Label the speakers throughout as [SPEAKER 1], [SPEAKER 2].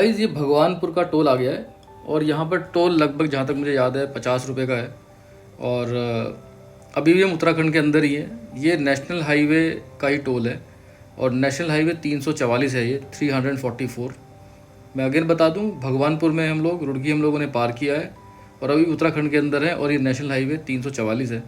[SPEAKER 1] Guys ये भगवानपुर का toll आ गया है और यहाँ पर टोल लगभग जहाँ तक मुझे याद है 50 रुपये का है। और अभी भी हम उत्तराखंड के अंदर ही हैं। ये नेशनल हाईवे का ही टोल है और नेशनल हाईवे 344 है, ये 344। मैं अगेन बता दूं, भगवानपुर में हम लोग, रुड़की हम लोगों ने पार किया है और अभी उत्तराखंड के अंदर है और ये नेशनल हाईवे 344 है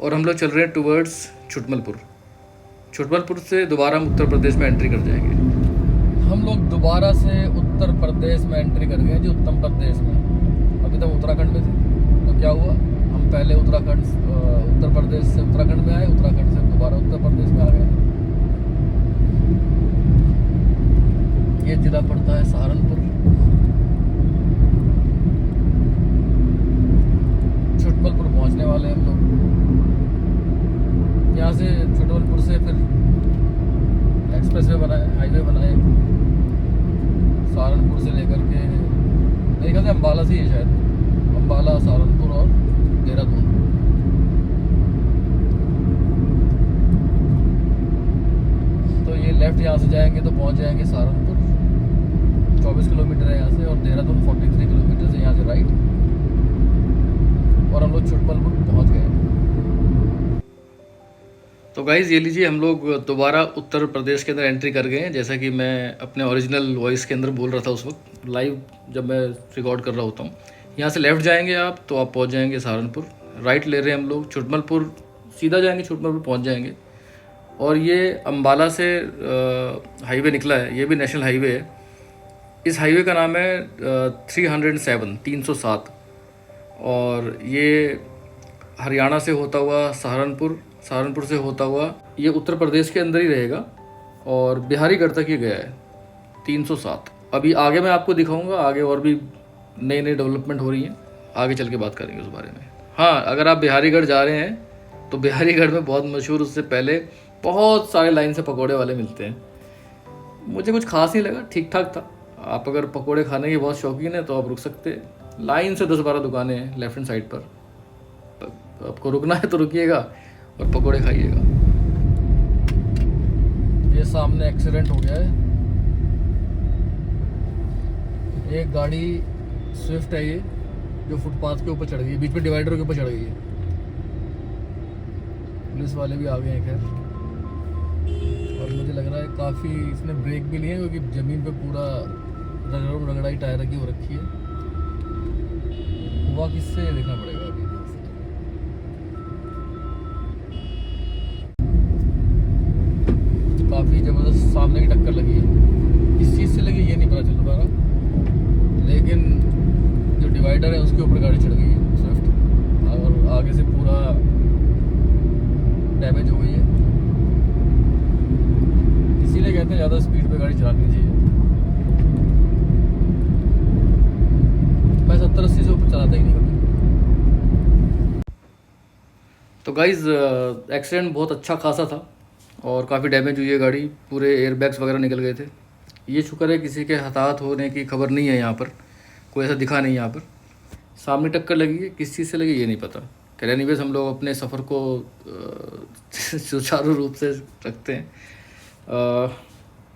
[SPEAKER 1] और हम लोग चल रहे हैं टुवर्ड्स छुटमलपुर। छुटमलपुर से दोबारा हम उत्तर प्रदेश में एंट्री कर जाएंगे। हम लोग दोबारा से उत्तर प्रदेश में एंट्री कर गए जी, उत्तर प्रदेश में। अभी तक उत्तराखंड में थे तो क्या हुआ, हम पहले उत्तर प्रदेश से उत्तराखंड में आए, उत्तराखंड से दोबारा उत्तर प्रदेश में आ गए। ये जिला पड़ता है सहारनपुर। छुटमलपुर पहुंचने वाले हैं हम लोग। यहाँ से छुटमलपुर से फिर एक्सप्रेस वे बनाए, हाईवे बनाए सहारनपुर से लेकर के, मेरे ख्याल से अम्बाला से ही है शायद, अम्बाला, सहारनपुर और देहरादून। तो ये लेफ्ट यहाँ से जाएंगे तो पहुँच जाएंगे सहारनपुर, 24 किलोमीटर है यहाँ से, और देहरादून 43 किलोमीटर से यहाँ से राइट, और हम लोग छुटमलपुर पहुँच गए। तो गाइज़ ये लीजिए, हम लोग दोबारा उत्तर प्रदेश के अंदर एंट्री कर गए हैं। जैसा कि मैं अपने ओरिजिनल वॉइस के अंदर बोल रहा था उस वक्त, लाइव जब मैं रिकॉर्ड कर रहा होता हूँ। यहाँ से लेफ़्ट जाएंगे आप तो आप पहुँच जाएंगे सहारनपुर। राइट ले रहे हैं हम लोग, छुटमलपुर सीधा जाएंगे, छुटमलपुर पहुँच जाएंगे। और ये अम्बाला से हाईवे निकला है, ये भी नेशनल हाईवे है। इस हाईवे का नाम है 307 और ये हरियाणा से होता हुआ सहारनपुर से होता हुआ ये उत्तर प्रदेश के अंदर ही रहेगा और बिहारीगढ़ तक ये गया है 307। अभी आगे मैं आपको दिखाऊंगा, आगे और भी नई डेवलपमेंट हो रही हैं, आगे चल के बात करेंगे उस बारे में। हाँ, अगर आप बिहारीगढ़ जा रहे हैं तो बिहारीगढ़ में बहुत मशहूर, उससे पहले बहुत सारे लाइन से पकौड़े वाले मिलते हैं। मुझे कुछ खास नहीं लगा, ठीक ठाक था। आप अगर पकौड़े खाने के बहुत शौकीन हैं तो आप रुक सकते हैं। लाइन से 10-12 दुकानें हैं लेफ्ट हैंड साइड पर, आपको रुकना है तो रुकिएगा और पकोड़े खाइएगा। ये सामने एक्सीडेंट हो गया है, एक गाड़ी स्विफ्ट है ये, जो फुटपाथ के ऊपर चढ़ गई है, बीच में डिवाइडर के ऊपर चढ़ गई है। पुलिस वाले भी आ गए हैं खैर, और मुझे लग रहा है काफ़ी इसने ब्रेक भी लिए हैं, क्योंकि ज़मीन पे पूरा रगड़ाई टायर की हो रखी है। हुआ किससे देखना पड़ेगा अभी। काफ़ी ज़बरदस्त सामने की टक्कर लगी है, किस चीज़ से लगी ये नहीं पता चल पा रहा, लेकिन जो डिवाइडर है उसके ऊपर गाड़ी चढ़ गई है स्विफ्ट, और आगे से पूरा डैमेज हो गई है। इसीलिए कहते हैं ज़्यादा स्पीड पे गाड़ी चलानी चाहिए। मैं 70-80 से ऊपर चलाता ही नहीं कभी। तो गाइज़ एक्सीडेंट बहुत अच्छा खासा था और काफ़ी डैमेज हुई है गाड़ी, पूरे एयरबैग्स वगैरह निकल गए थे। ये शुक्र है किसी के हताहत होने की खबर नहीं है, यहाँ पर कोई ऐसा दिखा नहीं। यहाँ पर सामने टक्कर लगी है, किस चीज़ से लगी ये नहीं पता। खैर एनीवेज, हम लोग अपने सफ़र को सुचारू रूप से रखते हैं।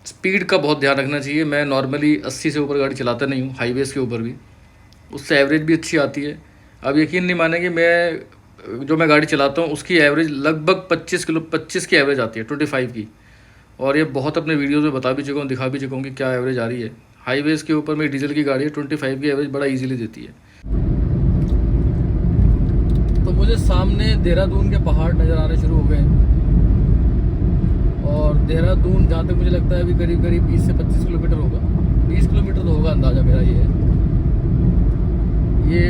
[SPEAKER 1] स्पीड का बहुत ध्यान रखना चाहिए। मैं नॉर्मली 80 से ऊपर गाड़ी चलाता नहीं हूँ, हाईवेज़ के ऊपर भी, उससे एवरेज भी अच्छी आती है। अब यकीन नहीं मानेंगे, मैं गाड़ी चलाता हूँ उसकी एवरेज लगभग 25 की एवरेज आती है, 25 की। और ये बहुत अपने वीडियोस में बता भी चुका हूँ, दिखा भी चुका हूँ कि क्या एवरेज आ रही है। हाईवेज़ के ऊपर मेरी डीजल की गाड़ी है, 25 की एवरेज बड़ा इजीली देती है। तो मुझे सामने देहरादून के पहाड़ नज़र आने शुरू हो गए, और देहरादून जहाँ तक मुझे लगता है अभी करीब 20 से 25 किलोमीटर होगा, 20 किलोमीटर तो होगा अंदाज़ा मेरा। ये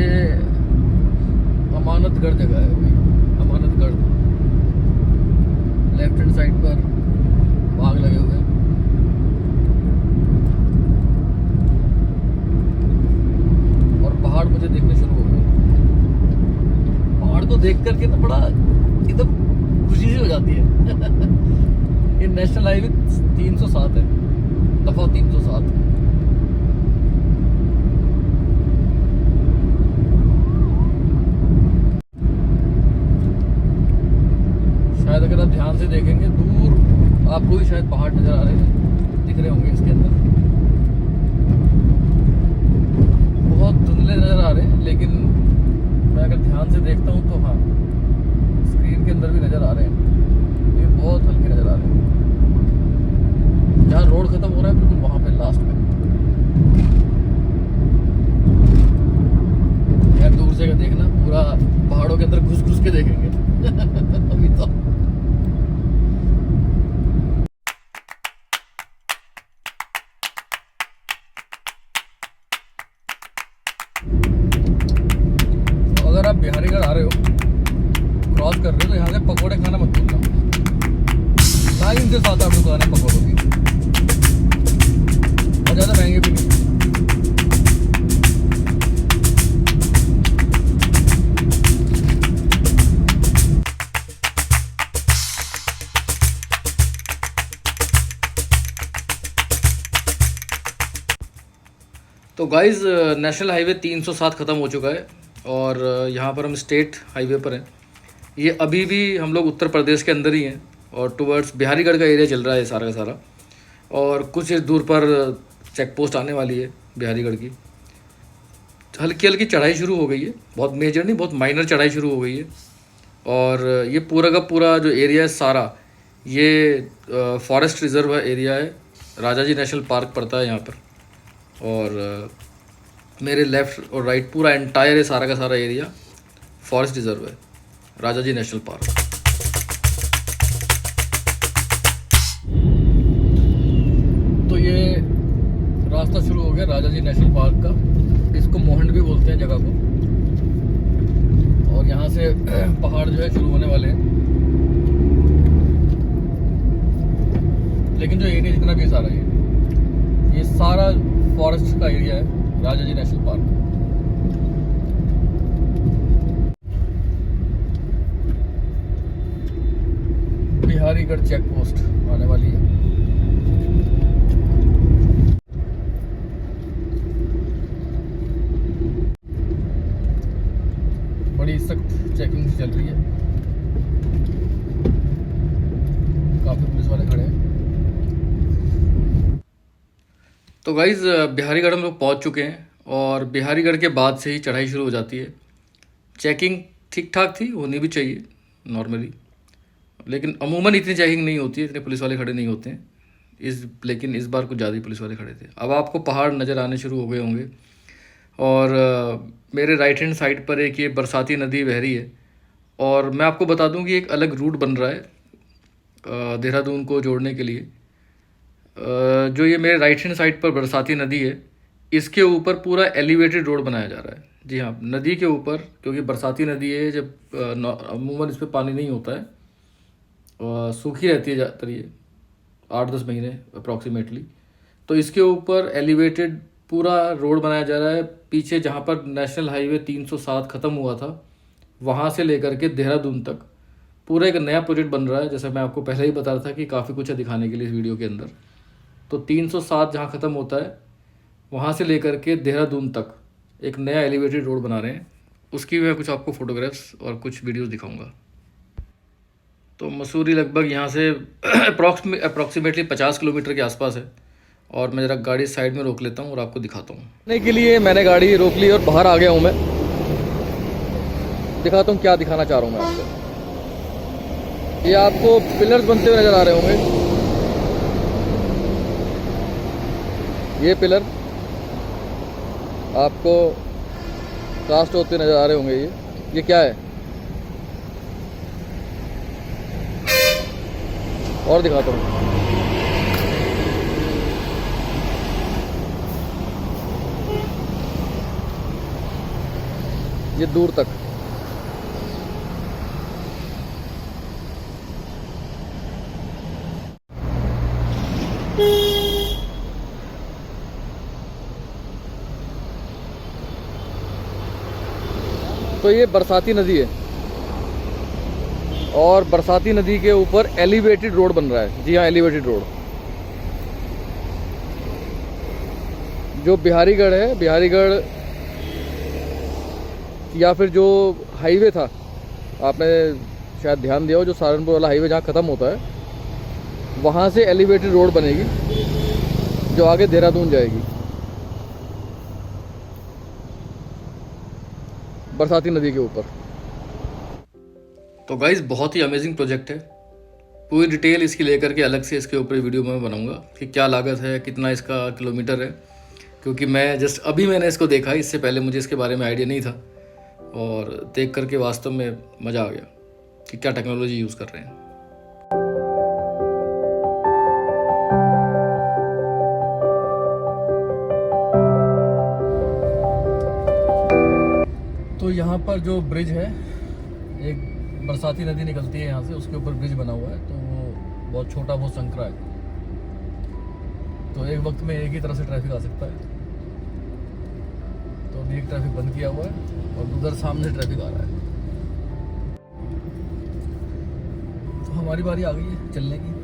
[SPEAKER 1] अमानतगढ़ जगह है, अभी अमानतगढ़ लेफ्ट हैंड साइड पर बाग लगे हुए हैं। और पहाड़ मुझे देखने शुरू हो गए। पहाड़ को देख करके तो बड़ा एकदम खुशी सी हो जाती है। ये नेशनल हाईवे 307 है, दफा 307। शायद अगर आप ध्यान से देखेंगे दूर आपको भी शायद पहाड़ नज़र आ रहे हैं, दिख रहे होंगे इसके अंदर। पतले नज़र आ रहे हैं, लेकिन मैं अगर ध्यान से देखता हूँ तो हाँ, स्क्रीन के अंदर भी नज़र आ रहे हैं, ये बहुत हल्के नज़र आ रहे हैं। जहाँ रोड ख़त्म हो रहा है बिल्कुल वहाँ पे लास्ट में। यार दूर से देखना, पूरा पहाड़ों के अंदर घुस घुस के देखेंगे अभी तो। अगर आप बिहारीगढ़ आ रहे हो, क्रॉस कर रहे हो, तो यहाँ से पकोड़े खाना मत भूलना। लाइन के साथ आप दुकान है पकोड़ों की, और ज़्यादा महंगे भी नहीं। तो गाइज़, नेशनल हाईवे 307 ख़त्म हो चुका है और यहाँ पर हम स्टेट हाईवे पर हैं। ये अभी भी हम लोग उत्तर प्रदेश के अंदर ही हैं और टुवर्ड्स बिहारीगढ़ का एरिया चल रहा है सारा का सारा। और कुछ दूर पर चेक पोस्ट आने वाली है बिहारीगढ़ की। हल्की हल्की चढ़ाई शुरू हो गई है, बहुत मेजर नहीं, बहुत माइनर चढ़ाई शुरू हो गई है। और ये पूरा का पूरा जो एरिया है सारा, ये फॉरेस्ट रिजर्व एरिया है। राजा जी नेशनल पार्क पड़ता है यहाँ पर। और मेरे लेफ़्ट और राइट पूरा एंटायर है सारा का सारा एरिया फॉरेस्ट रिजर्व है, राजा जी नेशनल पार्क। तो ये रास्ता शुरू हो गया राजा जी नेशनल पार्क का, इसको मोहंड भी बोलते हैं जगह को। और यहाँ से पहाड़ जो है शुरू होने वाले हैं, लेकिन जो एरिया जितना भी सारा ये सारा फॉरेस्ट का एरिया है, Raja ji national park. Biharigarh check post आने वाली है। बड़ी सख्त चेकिंग चल रही है, काफी पुलिस वाले खड़े हैं। तो गाइज़, बिहारीगढ़ हम लोग पहुंच चुके हैं और बिहारीगढ़ के बाद से ही चढ़ाई शुरू हो जाती है। चेकिंग ठीक ठाक थी, होनी भी चाहिए नॉर्मली, लेकिन अमूमन इतनी चेकिंग नहीं होती है, इतने पुलिस वाले खड़े नहीं होते हैं लेकिन इस बार कुछ ज़्यादा ही पुलिस वाले खड़े थे। अब आपको पहाड़ नज़र आने शुरू हो गए होंगे और मेरे राइट हैंड साइड पर एक ये बरसाती नदी बह रही है। और मैं आपको बता दूं कि एक अलग रूट बन रहा है देहरादून को जोड़ने के लिए। जो ये मेरे राइट हैंड साइड पर बरसाती नदी है, इसके ऊपर पूरा एलिवेटेड रोड बनाया जा रहा है। जी हाँ, नदी के ऊपर, क्योंकि बरसाती नदी है, जब अमूमन इस पर पानी नहीं होता है, सूखी रहती है ज़्यादातर ये 8-10 महीने अप्रॉक्सीमेटली। तो इसके ऊपर एलिवेटेड पूरा रोड बनाया जा रहा है। पीछे जहाँ पर नेशनल हाईवे 307 ख़त्म हुआ था, वहाँ से लेकर के देहरादून तक पूरा एक नया प्रोजेक्ट बन रहा है। जैसे मैं आपको पहले ही बता रहा था कि काफ़ी कुछ है दिखाने के लिए इस वीडियो के अंदर। तो 307 जहाँ ख़त्म होता है, वहाँ से लेकर के देहरादून तक एक नया एलिवेटेड रोड बना रहे हैं। उसकी मैं कुछ आपको फ़ोटोग्राफ्स और कुछ वीडियोस दिखाऊंगा। तो मसूरी लगभग यहाँ से अप्रॉक्सीमेटली 50 किलोमीटर के आसपास है। और मैं ज़रा गाड़ी साइड में रोक लेता हूँ और आपको दिखाता हूँ। नहीं के लिए मैंने गाड़ी रोक ली और बाहर आ गया हूँ मैं। दिखाता हूँ क्या दिखाना चाह रहा हूँ मैं आपको। ये आपको पिलर्स बनते हुए नज़र आ रहे होंगे, ये पिलर आपको कास्ट होते नज़र आ रहे होंगे। ये क्या है और दिखाता हूँ। ये दूर तक तो ये बरसाती नदी है और बरसाती नदी के ऊपर एलिवेटेड रोड बन रहा है। जी हाँ, एलिवेटेड रोड। जो बिहारीगढ़ है, बिहारीगढ़ या फिर जो हाईवे था, आपने शायद ध्यान दिया हो, जो सहारनपुर वाला हाईवे जहाँ ख़त्म होता है, वहाँ से एलिवेटेड रोड बनेगी जो आगे देहरादून जाएगी। बरसाती नदी के ऊपर। तो गाइस बहुत ही अमेजिंग प्रोजेक्ट है। पूरी डिटेल इसकी लेकर के अलग से इसके ऊपर वीडियो मैं बनाऊंगा कि क्या लागत है, कितना इसका किलोमीटर है, क्योंकि मैं जस्ट अभी मैंने इसको देखा, इससे पहले मुझे इसके बारे में आइडिया नहीं था और देख करके वास्तव में मज़ा आ गया कि क्या टेक्नोलॉजी यूज़ कर रहे हैं। तो यहाँ पर जो ब्रिज है, एक बरसाती नदी निकलती है यहाँ से, उसके ऊपर ब्रिज बना हुआ है। तो वो बहुत छोटा, बहुत संकरा है, तो एक वक्त में एक ही तरफ से ट्रैफिक आ सकता है। तो अभी एक ट्रैफिक बंद किया हुआ है और उधर सामने ट्रैफिक आ रहा है। तो हमारी बारी आ गई है चलने की।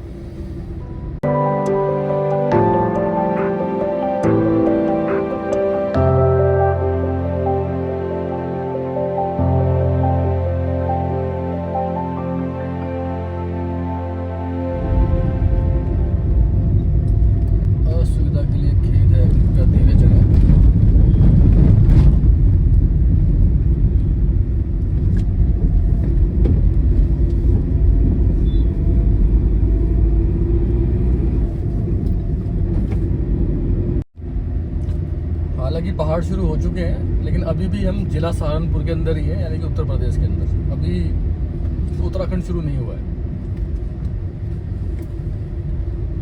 [SPEAKER 1] हालांकि पहाड़ शुरू हो चुके हैं, लेकिन अभी भी हम जिला सहारनपुर के अंदर ही है, यानी कि उत्तर प्रदेश के अंदर। अभी उत्तराखंड शुरू नहीं हुआ है।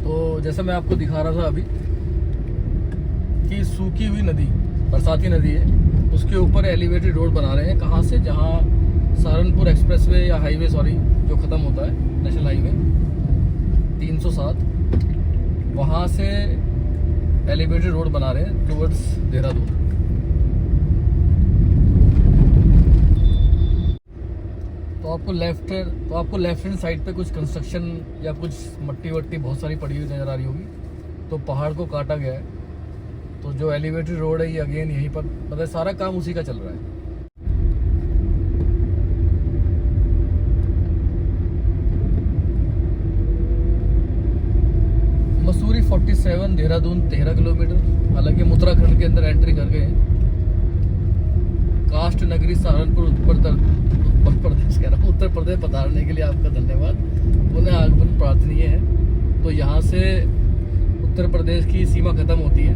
[SPEAKER 1] तो जैसे मैं आपको दिखा रहा था अभी कि सूखी हुई नदी, बरसाती नदी है, उसके ऊपर एलिवेटेड रोड बना रहे हैं। कहाँ से? जहाँ सहारनपुर एक्सप्रेसवे या हाईवे, सॉरी, जो ख़त्म होता है, नेशनल हाईवे 307, वहाँ से एलिवेटेड रोड बना रहे हैं टुवर्ड्स देहरादून। तो आपको लेफ्ट हैंड साइड पे कुछ कंस्ट्रक्शन या कुछ मट्टी वट्टी बहुत सारी पड़ी हुई नज़र आ रही होगी। तो पहाड़ को काटा गया है। तो जो एलिवेटेड रोड है ये अगेन यहीं पर, मतलब सारा काम उसी का चल रहा है। मसूरी 47, देहरादून 13 किलोमीटर। हालांकि हम उत्तराखंड के अंदर एंट्री कर गए हैं। कास्ट नगरी सहारनपुर उत्तर प्रदेश पधारने के लिए आपका धन्यवाद, पुनः आगमन प्रार्थनीय है। तो यहाँ से उत्तर प्रदेश की सीमा खत्म होती है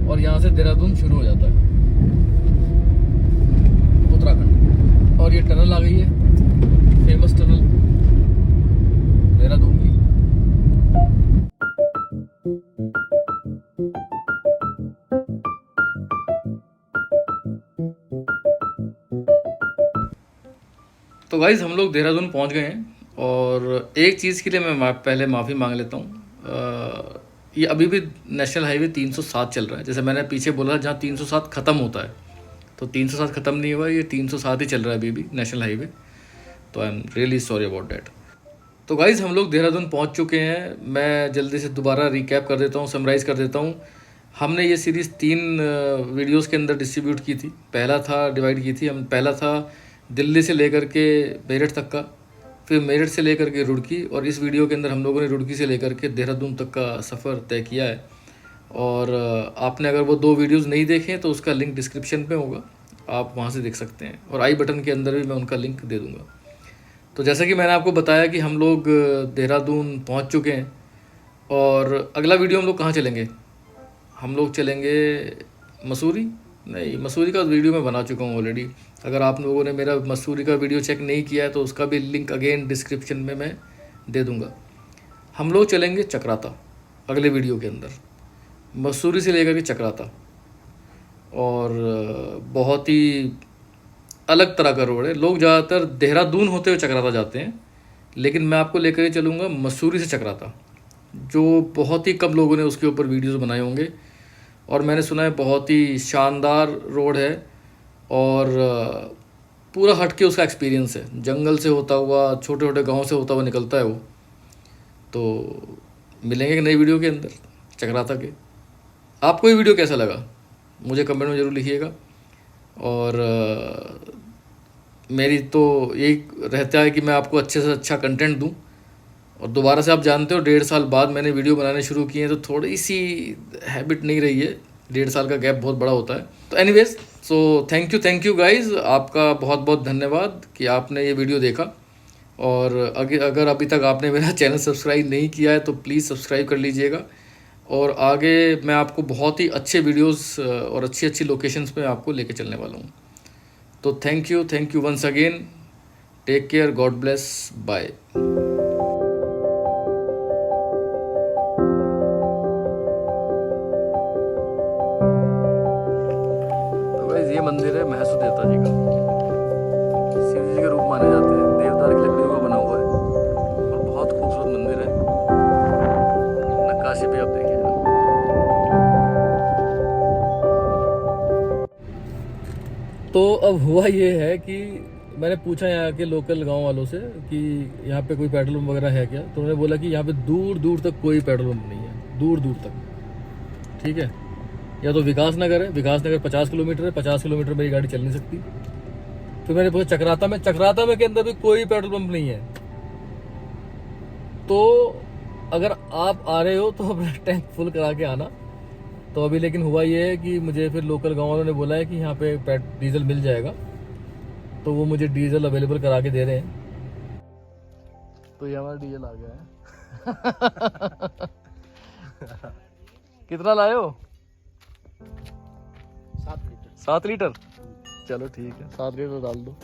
[SPEAKER 1] और यहाँ से देहरादून शुरू हो जाता है, उत्तराखंड। और ये टनल आ गई है, फेमस टनल देहरादून की। तो गाइज़ हम लोग देहरादून पहुंच गए हैं और एक चीज़ के लिए मैं पहले माफ़ी मांग लेता हूँ। ये अभी भी नेशनल हाईवे 307 चल रहा है। जैसे मैंने पीछे बोला जहाँ 307 ख़त्म होता है, तो 307 ख़त्म नहीं हुआ, ये 307 ही चल रहा है अभी भी नेशनल हाईवे। तो I am really sorry about that. तो गाइज़ हम लोग देहरादून पहुँच चुके हैं। मैं जल्दी से दोबारा रिकैप कर देता हूँ, समराइज़ कर देता हूँ। हमने ये सीरीज़ 3 वीडियोस के अंदर डिस्ट्रीब्यूट की थी। डिवाइड की थी। पहला था दिल्ली से लेकर के मेरठ तक का, फिर मेरठ से लेकर के रुड़की, और इस वीडियो के अंदर हम लोगों ने रुड़की से लेकर के देहरादून तक का सफ़र तय किया है। और आपने अगर वो 2 वीडियोस नहीं देखे तो उसका लिंक डिस्क्रिप्शन पे होगा, आप वहाँ से देख सकते हैं, और आई बटन के अंदर भी मैं उनका लिंक दे दूँगा। तो जैसा कि मैंने आपको बताया कि हम लोग देहरादून पहुँच चुके हैं और अगला वीडियो हम लोग कहाँ चलेंगे? हम लोग चलेंगे मसूरी। नहीं, मसूरी का वीडियो मैं बना चुका हूँ ऑलरेडी। अगर आप लोगों ने मेरा मसूरी का वीडियो चेक नहीं किया है तो उसका भी लिंक अगेन डिस्क्रिप्शन में मैं दे दूँगा। हम लोग चलेंगे चक्राता अगले वीडियो के अंदर, मसूरी से लेकर के चक्राता, और बहुत ही अलग तरह का रोड है। लोग ज़्यादातर देहरादून होते हुए चक्राता जाते हैं, लेकिन मैं आपको लेकर के चलूँगा मसूरी से चक्राता, जो बहुत ही कम लोगों ने उसके ऊपर वीडियोस बनाए होंगे। और मैंने सुना है बहुत ही शानदार रोड है और पूरा हट के उसका एक्सपीरियंस है। जंगल से होता हुआ, छोटे छोटे गांव से होता हुआ निकलता है वो। तो मिलेंगे एक नई वीडियो के अंदर चक्राता के। आपको ये वीडियो कैसा लगा मुझे कमेंट में ज़रूर लिखिएगा। और मेरी तो यही रहता है कि मैं आपको अच्छे से अच्छा कंटेंट दूं। और दोबारा से आप जानते हो 1.5 साल बाद मैंने वीडियो बनाने शुरू किए हैं, तो थोड़ी सी हैबिट नहीं रही है। 1.5 साल का गैप बहुत बड़ा होता है। तो anyways so thank you guys, आपका बहुत बहुत धन्यवाद कि आपने ये वीडियो देखा। और अगर अभी तक आपने मेरा चैनल सब्सक्राइब नहीं किया है तो प्लीज़ सब्सक्राइब कर लीजिएगा। और आगे मैं आपको बहुत ही अच्छे वीडियोस और अच्छी अच्छी लोकेशंस पे आपको लेके चलने वाला हूँ। तो thank you once again. Take care, God bless, bye. तो गाइस ये मंदिर है महसू देवता जी का, शिव जी के रूप माने जाते हैं, देवदार की लकड़ियों का बना हुआ है और बहुत खूबसूरत मंदिर है। नक्काशी पे आप देखिए। तो अब हुआ ये है कि मैंने पूछा यहाँ के लोकल गांव वालों से कि यहाँ पे कोई पेट्रोल पंप वगैरह है क्या, तो उन्होंने बोला कि यहाँ पे दूर दूर तक कोई पेट्रोल पंप नहीं है, दूर दूर तक। ठीक है, या तो विकास नगर है, विकास नगर 50 किलोमीटर है, 50 किलोमीटर मेरी गाड़ी चल नहीं सकती। फिर मैंने पूछा चक्राता में के अंदर भी कोई पेट्रोल पंप नहीं है। तो अगर आप आ रहे हो तो अपना टैंक फुल करा के आना। तो अभी लेकिन हुआ ये है कि मुझे फिर लोकल गाँव वालों ने बोला है कि यहाँ पे डीजल मिल जाएगा, तो वो मुझे डीजल अवेलेबल करा के दे रहे हैं। तो ये हमारा डीजल आ गया है। कितना लाए हो?
[SPEAKER 2] 7 लीटर।
[SPEAKER 1] 7 लीटर। चलो ठीक है, 7 लीटर डाल दो।